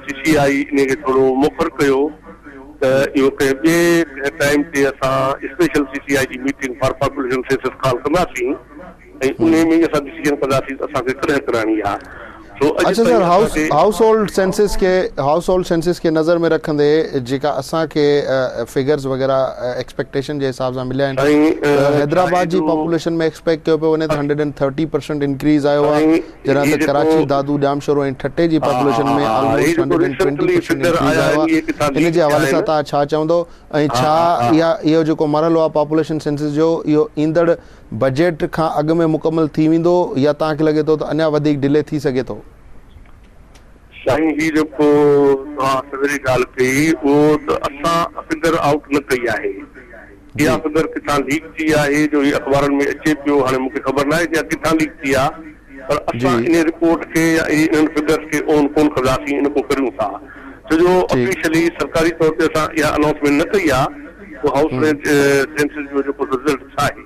[SPEAKER 3] CCI इनखे थोरो मुखर कयो त इहो कंहिं ॿिए टाइम ते असां स्पेशल CCI जी meeting for population census call कंदासीं ऐं उन में असां डिसीजन कंदासीं त असांखे कॾहिं कराइणी आहे।
[SPEAKER 1] अच्छा सर, हाउस होल्ड सेंसस के नज़र में रखंदे जेका असांखे फिगर्स वग़ैरह एक्सपेक्टेशन जे हिसाब सां मिलिया आहिनि, हैदराबाद जी पॉपुलेशन में एक्सपेक्ट कयो पियो वञे त 130% इंक्रीज़ आयो आहे, जॾहिं त कराची, दादू, ॼामशोरो ऐं ठटे जी पॉपुलेशन में ऑलमोस्ट 120% इंक्रीज़ आयो आहे। इन जे हवाले सां तव्हां छा चवंदो ऐं छा इहो जेको मरहलो आहे पॉपुलेशन सेंसस जो इहो ईंदड़ बजट खां अॻु में मुकमल थी वेंदो या तव्हांखे लॻे थो त अञा वधीक डिले थी सघे थो?
[SPEAKER 3] साईं ही जेको तव्हां सवेरी ॻाल्हि कई उहो त असां फिगर आउट न कई आहे, इहा फिगर किथां लीक थी आहे जो ही अख़बारनि में अचे पियो, हाणे मूंखे ख़बर न आहे कि किथां लीक थी आहे, पर असां इन रिपोर्ट खे या इन्हनि फिगर्स खे ओन कोन कंदासीं, इन को करियूं था छो जो ऑफिशियली सरकारी तौर ते असां इहा अनाउंसमेंट न कई आहे वो हाउस सेंसस जो जेको रिज़ल्ट छा आहे।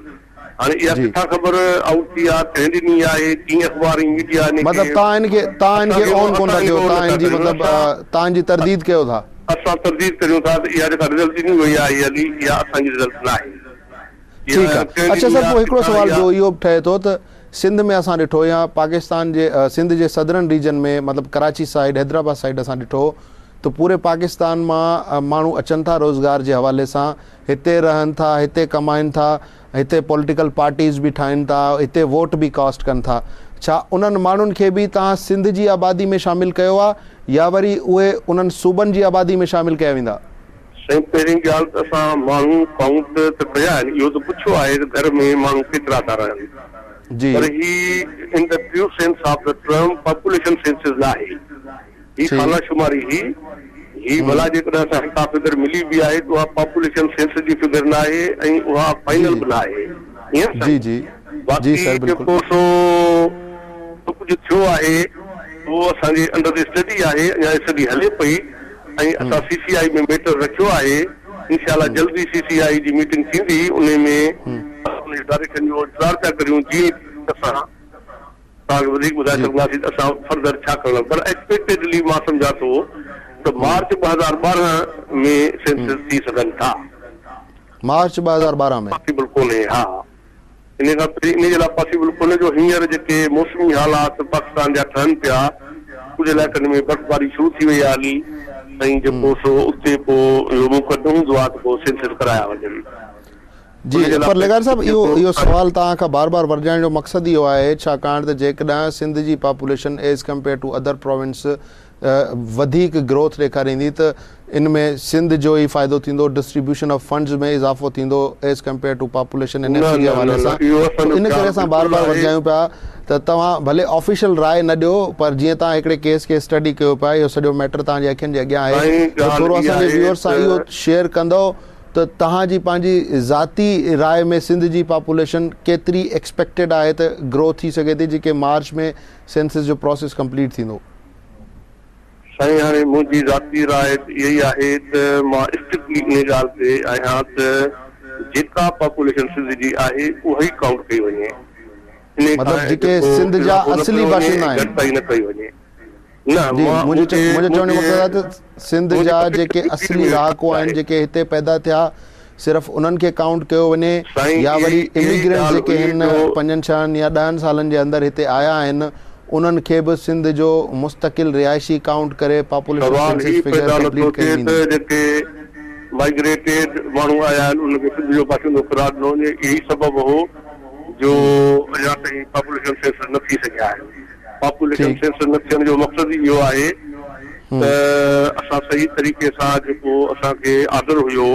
[SPEAKER 3] हाणे इहा किथां ख़बर आउट थी आहे, कंहिं ॾिनी आहे, कीअं अख़बार मीडिया
[SPEAKER 1] मतिलबु तव्हां इनखे ऑन कोन था कयो, तव्हांजी तरदीद कयो था? असां
[SPEAKER 3] तरदीद करियूं था त इहा जेका रिज़ल्ट ॾिनी वई आहे इहा असांजी रिज़ल्ट न आहे।
[SPEAKER 1] ठीकु आहे। अच्छा सर, पोइ हिकिड़ो सुवाल जो इहो ठहे थो त सिंध में असां ॾिठो या पाकिस्तान जे सिंध जे सदरन रीजन में मतिलबु कराची साइड, हैदराबाद साइड असां ॾिठो तो पूरे पाकिस्तान मां माण्हू अचनि था रोज़गार जे हवाले सां, हिते रहनि था, हिते कमाइनि था, हिते पॉलिटिकल पार्टीज़ बि ठाहिनि था, हिते वोट बि कास्ट कनि था। छा उन्हनि माण्हुनि खे बि तव्हां सिंध जी आबादी में शामिलु कयो आहे या वरी उहे उन्हनि सूबनि जी आबादी में शामिलु कया वेंदा?
[SPEAKER 3] साईं पहिरीं ॻाल्हि त असां माण्हू काउंट त कया आहिनि, इहो त पुछियो आहे त घर में माण्हू केतिरा था रहनि, पर ही in the true sense of the term population census न आहे, ही खाना शुमारी ही भला जेकॾहिं असांखे का फिगर मिली बि आहे त उहा पॉपुलेशन सेंसस जी फिगर न आहे ऐं उहा फाइनल बि न आहे। बाक़ी जेको सो कुझु थियो आहे उहो असांजे अंडर द स्टडी आहे, अञा स्टडी हले पई ऐं असां CCI में मैटर रखियो आहे। इंशाल्लाह जल्दी CCI जी मीटिंग थींदी, उन में डायरेक्शन जो इंतज़ार पिया करियूं जीअं असां तव्हांखे वधीक ॿुधाए सघंदासीं त असां फर्दर छा करणु, पर एक्सपेक्टेडली मां सम्झां थो त मार्च 2012 में सेंसस थी सघनि था।
[SPEAKER 1] मार्च 2012 में
[SPEAKER 3] पॉसिबल कोन्हे? हा, इन खां पहिरीं इन जे लाइ पॉसिबल कोन्हे जो हींअर जेके मौसमी हालात पाकिस्तान जा ठहनि पिया, कुझु इलाइक़नि में बर्फ़बारी शुरू थी वई आहे हली ऐं जेको सो उते पोइ इहो मुक़दमो हूंदो आहे त पोइ सेंसस कराया वञनि।
[SPEAKER 1] जी, पर लगार साहब इहो सवाल तव्हां खां बार बार वरजाइण जो मक़सदु इहो आहे छाकाणि त जेकॾहिं सिंध जी population as compare to other province वधीक ग्रोथ ॾेखारींदी त इन में सिंध जो ई फ़ाइदो थींदो, डिस्ट्रीब्यूशन ऑफ फंड्स में इज़ाफ़ो थींदो as compare to population NFC जे हवाले सां। इन करे असां बार बार वरजायूं पिया त तव्हां भले ऑफिशियल राय न ॾियो, पर जीअं तव्हां हिकिड़े केस खे स्टडी कयो पिया, इहो सॼो मैटर तव्हांजे अखियुनि जे अॻियां आहे, त थोरो असांजे व्यूअर्स सां इहो शेयर कंदो त तव्हांजी पंहिंजी ज़ाती राय में सिंध जी पॉपुलेशन केतिरी एक्सपेक्टेड आहे त ग्रो थी सघे थी जेके मार्च में सेंसस जो प्रोसेस कंप्लीट थींदो?
[SPEAKER 3] साईं हाणे मुंहिंजी ज़ाती राय इहा ई आहे त मां स्ट्रिक्टली इन ॻाल्हि ते आहियां त जेका पॉपुलेशन सिंध जी आहे उहा ई काउंट कई वञे,
[SPEAKER 1] मतिलबु जेके सिंध जा असली बाशिंदा आहिनि
[SPEAKER 3] न कई वञे।
[SPEAKER 1] मुंहिंजो चवण जो मक़सदु आहे त सिंध जा जेके असली रहाको आहिनि, जेके हिते पैदा थिया, सिर्फ़ु उन्हनि खे काउंट कयो वञे या वरी इमिग्रेंट जेके हिन 5-6 या 10 सालनि जे अंदरि हिते आया आहिनि उन्हनि खे बि सिंध जो मुस्तक़िल रिहाइशी काउंट करे पॉपुलेशन सेंसस फिगर कंप्लीट कई वेंदी।
[SPEAKER 3] जेके माइग्रेटेड माण्हू आया आहिनि उनखे सिंध जो बाशिंदो करार ॾिनो वञे, यही सबबु हो जो अञा ताईं पॉपुलेशन सेंसस न थी सघिया आहिनि। पॉपुलेशन सेंसस न थियण जो मक़सदु इहो आहे त असां सही तरीक़े सां जेको असांखे आर्डर हुयो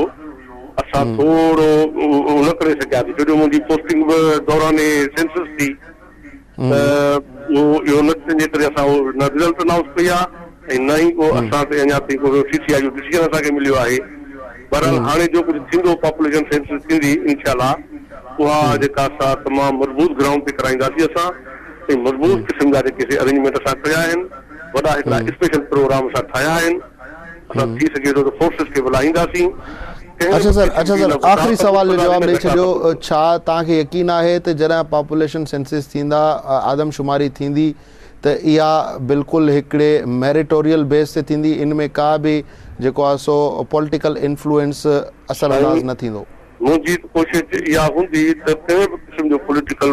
[SPEAKER 3] असां थोरो न करे सघियासीं। छोजो मुंहिंजी पोस्टिंग बि दौरान सेंसस थी त इहो न जे करे असां न रिज़ल्ट अनाउंस कई आहे ऐं न ई को असां ते अञा ताईं को CCI जो डिसीजन असांखे मिलियो आहे। बहरहाल हाणे जो कुझु थींदो पॉपुलेशन सेंसस थींदी इंशाअल्लाह उहा जेका असां तमामु मज़बूत ग्राउंड ते कराईंदासीं असां ऐं मज़बूत क़िस्म जा जेके अरेंजमेंट असां कया आहिनि, वॾा हिकिड़ा स्पेशल प्रोग्राम असां ठाहिया आहिनि। असां थी सघे थो त फोर्सिस खे बुलाईंदासीं।
[SPEAKER 1] अच्छा सर आख़िरी सवाल जो जवाब ॾेई छॾियो, छा तव्हांखे यकीन आहे त जॾहिं पॉपुलेशन सेंसस थींदा आदमशुमारी थींदी त इहा बिल्कुलु हिकिड़े मेरिटोरियल बेस ते थींदी, इन में का बि जेको आहे सो पॉलिटिकल इन्फ्लुएंस असरअंदाज़ न थींदो?
[SPEAKER 3] मुंहिंजी कोशिशि इहा हूंदी त कंहिं बि क़िस्म जो पॉलिटिकल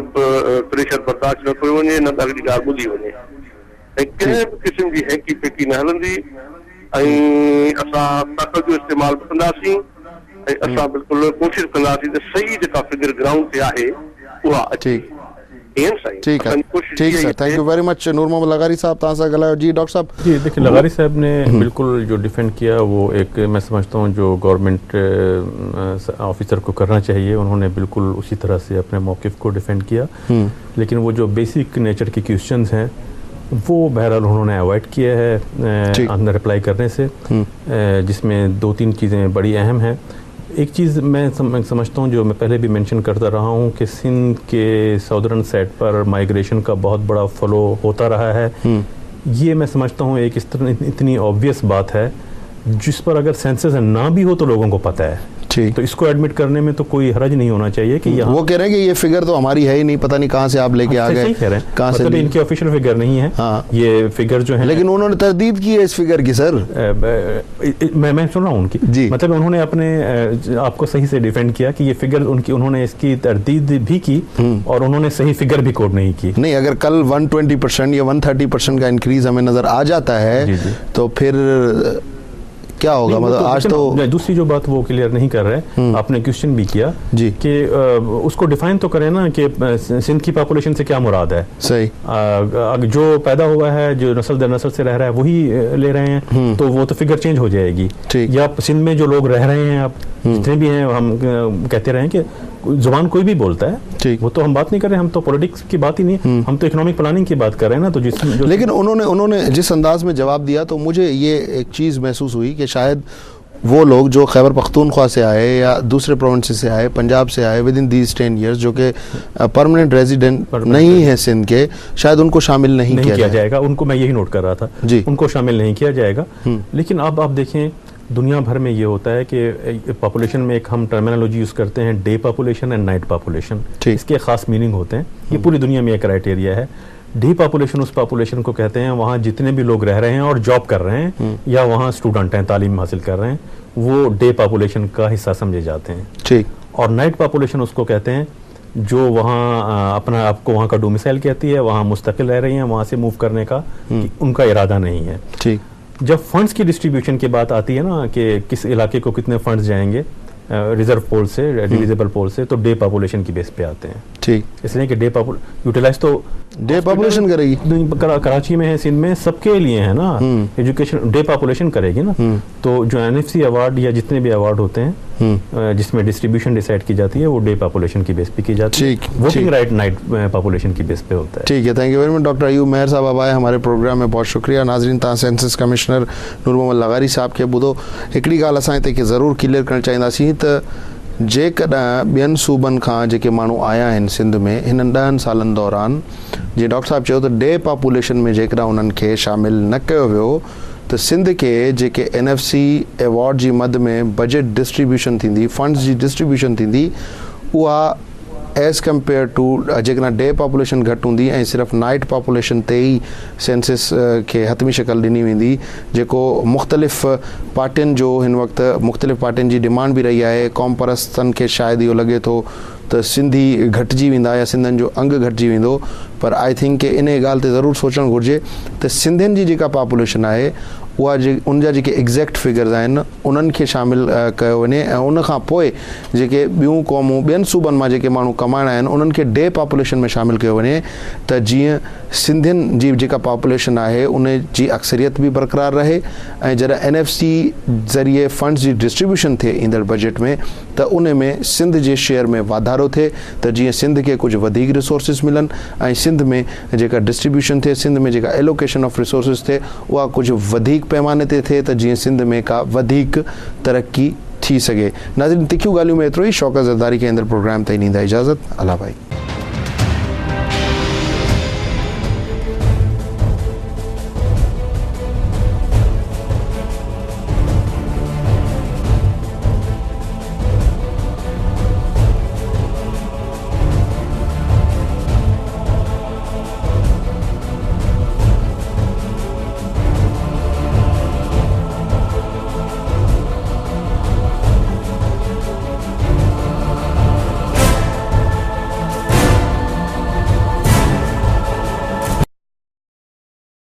[SPEAKER 3] प्रेशर बर्दाश्त न कयो वञे, न अॻिली ॻाल्हि ॿुधी वञे ऐं कंहिं बि क़िस्म जी हैकी पेकी न हलंदी ऐं असां ताक़त जो इस्तेमालु बि कंदासीं ऐं असां बिल्कुलु कोशिशि कंदासीं त सही जेका फिगर ग्राउंड ते आहे उहा अचे।
[SPEAKER 1] ठीक sir, thank you very much. Noor Mohammad Lagari sahab तव्हां सां ॻाल्हायो। जी डॉक्टर साहब।
[SPEAKER 2] जी देखिए लगारी साहब ने बिल्कुल जो डिफेंड किया वो एक मैं समझता हूँ जो गवर्नमेंट ऑफिसर को करना चाहिए, उन्होंने बिल्कुल उसी तरह से अपने मौक़िफ़ को डिफेंड किया। लेकिन वो जो बेसिक नेचर के क्वेश्चंस हैं वो बहरहाल उन्होंने अवॉइड किया है अंदर रिप्लाई करने से, जिसमें 2-3 चीज़ें बड़ी अहम हैं। एक चीज़ मैं समझता हूँ जो मैं पहले भी मेंशन करता रहा हूँ कि सिंध के साउदर्न साइड पर माइग्रेशन का बहुत बड़ा फ्लो होता रहा है। ये मैं समझता हूँ एक इतनी ऑब्वियस बात है जिस पर अगर सेंसस ना भी हो तो लोगों को पता है। तो इसको एडमिट करने में तो कोई हर्ज नहीं होना चाहिए कि
[SPEAKER 1] वो कह रहे हैं कि ये फिगर तो हमारी है ही नहीं, पता नहीं कहाँ से आप लेके आ गए।
[SPEAKER 2] सही कह रहे हैं, कहाँ से मतलब इनकी ऑफिशियल फिगर नहीं है। हाँ। ये फिगर जो है,
[SPEAKER 1] लेकिन उन्होंने तरदीद की है इस फिगर की सर।
[SPEAKER 2] मैं सुन रहा हूँ उनकी जी, मतलब उन्होंने अपने आपको सही से डिफेंड किया कि ये फिगर उन्होंने इसकी तरदीद भी की और उन्होंने सही फिगर भी कोट नहीं की।
[SPEAKER 1] नहीं, अगर कल 120% या 130% का इंक्रीज हमें नजर आ जाता है तो फिर क्या होगा? मतलब आज तो
[SPEAKER 2] दूसरी जो बात वो क्लियर नहीं कर रहे, आपने क्वेश्चन भी किया जी कि उसको डिफाइन तो करें ना कि सिंध की पॉपुलेशन से क्या मुराद है। सही, जो पैदा हुआ है, जो नस्ल दर नस्ल से रह रहा है वही ले रहे हैं तो वो तो फिगर चेंज हो जाएगी। या सिंध में जो लोग रह रहे हैं अब जितने भी हैं, हम कहते रहे कि जुबान कोई भी बोलता है, वो तो हम बात नहीं कर रहे, हम तो पॉलिटिक्स की बात ही नहीं, हम तो इकोनॉमिक प्लानिंग की बात कर रहे हैं ना। तो
[SPEAKER 1] लेकिन उन्होंने जिस अंदाज में जवाब दिया तो मुझे ये एक चीज़ महसूस हुई कि शायद वो लोग जो खैबर पख्तूनख्वा से आए या दूसरे प्रोविंस से आए, पंजाब से आए विद इन दीज 10 years, जो कि परमानेंट रेजिडेंट नहीं है सिंध के, शायद उनको शामिल नहीं किया
[SPEAKER 2] जाएगा। उनको मैं यही नोट कर रहा था जी, उनको शामिल नहीं किया जाएगा। लेकिन अब आप देखें दुनिया भर में ये होता है कि पॉपुलेशन में एक हम टर्मिनोलॉजी यूज़ करते हैं, day population and night population. इसके ख़ास मीनिंग होते हैं, ये पूरी दुनिया में एक क्राइटेरिया है। डे पॉपुलेशन उस पॉपुलेशन को कहते हैं वहाँ जितने भी लोग रह रहे हैं और जॉब कर रहे हैं या वहाँ स्टूडेंट हैं, तालीम हासिल कर रहे हैं, वो डे पॉपुलेशन का हिस्सा समझे जाते हैं। ठीक। और नाइट पॉपुलेशन उसको कहते हैं जो वहाँ अपना आपको वहाँ का डोमिसाइल कहती है, वहाँ मुस्तकिल रह रही हैं, वहाँ से मूव करने का उनका इरादा नहीं है। ठीक। जब फंड्स की डिस्ट्रीब्यूशन की बात आती है ना कि किस इलाके को कितने फंड्स जाएंगे रिजर्व पोल से, डिविजिबल पोल से, तो डे पॉपुलेशन की बेस पे आते हैं। ठीक। इसलिए कि डे यूटिलाइज तो
[SPEAKER 1] डे पॉपुलेशन करेगी,
[SPEAKER 2] कराची में है, सिंध में, सबके लिए है ना, एजुकेशन डे पॉपुलेशन करेगी ना। तो जो NFC अवार्ड या जितने भी अवार्ड होते हैं जिसमें डिस्ट्रीब्यूशन डिसाइड की जाती है वो डे पॉपुलेशन की बेस पे की जाती है। वोटिंग राइट नाइट पॉपुलेशन की बेस पे होता है।
[SPEAKER 1] ठीक है, thank you very much doctor Ayub Mehar sahab अब आए हमारे प्रोग्राम में, बहुत शुक्रिया। नाज़रीन, तव्हां सेंसस कमिश्नर नूर मोहम्मद लगारी साहब खे ॿुधो। हिकिड़ी ॻाल्हि असां हिते खे ज़रूरु क्लियर करणु चाहींदासीं त जेकॾहिं ॿियनि सूबनि खां जेके माण्हू आया आहिनि सिंध में हिननि 10 सालनि दौरान, जीअं डॉक्टर साहब चयो त डे पॉपुलेशन में जेकॾहिं उन्हनि खे शामिल न कयो वियो त सिंध के जेके NFC अवॉर्ड जी मद में बजट डिस्ट्रीब्यूशन थींदी, फंड्स जी डिस्ट्रीब्यूशन थींदी, उहा एज़ कंपेयर टू जेकॾहिं डे पॉपुलेशन घटि हूंदी ऐं सिर्फ़ु नाइट पॉपुलेशन ते ई सेंसिस खे हतमी शक्ल ॾिनी वेंदी, जेको मुख़्तलिफ़ पार्टियुनि जो हिन वक़्तु मुख़्तलिफ़ पार्टियुनि जी डिमांड बि रही आहे। क़ौम परस्तनि खे शायदि इहो लॻे थो त सिंधी घटिजी वेंदा या सिंधियुनि जो अंग घटिजी वेंदो, पर आई थिंक कि इन ॻाल्हि ते ज़रूरु सोचणु घुरिजे त सिंधियुनि जी जेका पॉपुलेशन आहे उहा उनजा जेके एग्ज़ैक्ट फिगर्स आहिनि उन्हनि खे शामिलु कयो वञे ऐं उन खां पोइ जेके ॿियूं क़ौमूं ॿियनि सूबनि मां जेके माण्हू कमाइण आहिनि उन्हनि खे डे पॉपुलेशन में शामिलु कयो वञे, त जीअं सिंधियुनि जी जेका पॉपुलेशन आहे उन जी अक्सरियत बि बरक़रार रहे ऐं जॾहिं NFC ज़रिए फंड्स जी डिस्ट्रीब्यूशन थिए ईंदड़ बजट में त उन में सिंध जे शेयर में वाधारो थिए, त जीअं सिंध खे कुझु वधीक रिसोर्सिस मिलनि ऐं सिंध में जेका डिस्ट्रीब्यूशन थिए, सिंध में जेका एलोकेशन ऑफ रिसोर्सिस थिए उहा कुझु वधीक पैमाने ते थिए, त जीअं सिंध में का वधीक तरक्की थी सघे। नाज़रीन, तिखियूं ॻाल्हियूं में एतिरो ई। शौकत ज़रदारी खे ईंदड़ प्रोग्राम ताईं ॾींदा इजाज़त। अल्लाह भाई।